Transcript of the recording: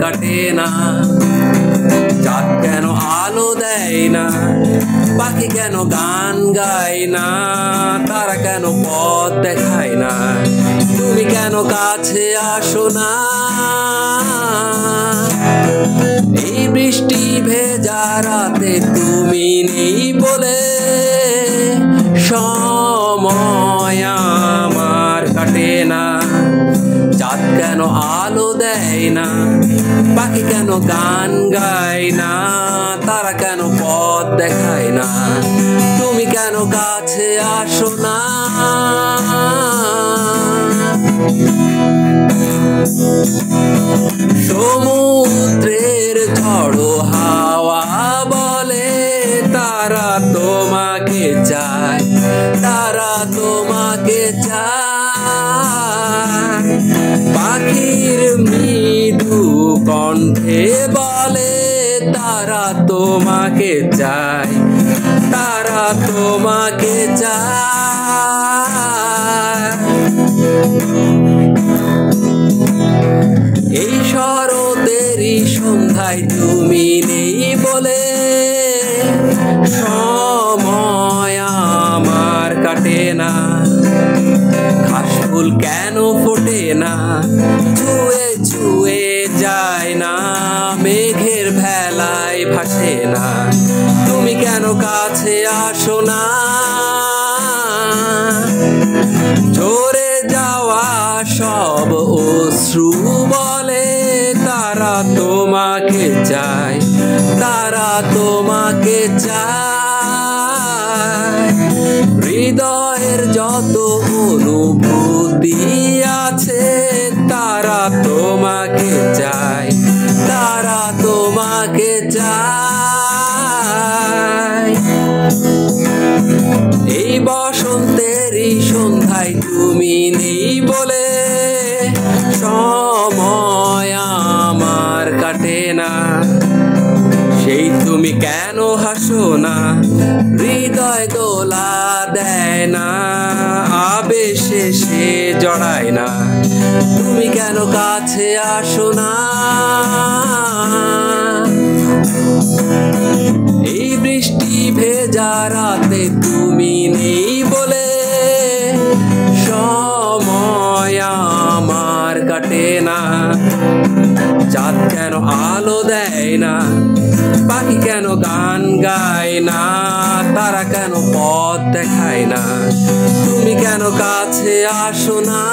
কাটে না। চাঁদ কেন আলো দেয় না, পাখি কেন গান গায় না, তারা কেন পথ দেখায় না, তুমি কেন কাছে আসো না। এই বৃষ্টি ভেজা রাতে তুমি নেই বলে সময় আমার কাটে না। চাঁদ কেন আলো দেয় না, পাখি কেন গান গায় না, তারা কেন পথ দেখায় না, তুমি কেন কাছে আসো না। সমুদ্রের ঝড়ো হাওয়া বলে তারা তোমাকে চায়, তারা তোমাকে চায়। পাখির মৃদু কণ্ঠে বলে তারা তোমাকে চায়, তারা তোমাকে চায়। এই শরতেরই সন্ধ্যায় তুমি নেই বলে সময় আমার কাটে না। ঘাসফুল কেন ফোটে না, ছুঁয়ে ছুঁয়ে যায় না, মেঘের ভেলায় ভাসে না, তুমি কেন কাছে আসো না। ঝরে যাওয়া সব অশ্রু বলে তারা তোমাকে চায়, তারা তোমাকে চায়। হৃদয়ের যত অনুভূতি আছে তারা তোমাকে চায়, তারা তোমাকে চায়। এই বসন্তেরই সন্ধ্যায় তুমি নেই বলে সময় আমার কাটে না। সেই তুমি কেন হাসো না, হৃদয় দোলা দেয় না, আবেশে সে জড়ায় না, তুমি কেন কাছে আসো না। এই বৃষ্টি ভেজা রাতে তুমি নেই বলে সময় আমার কাটে না। চাঁদ কেন আলো দেয় না, পাখি কেন গান গায় না, তারা কেন পথ দেখায় না, তুমি কেন কাছে আসো না।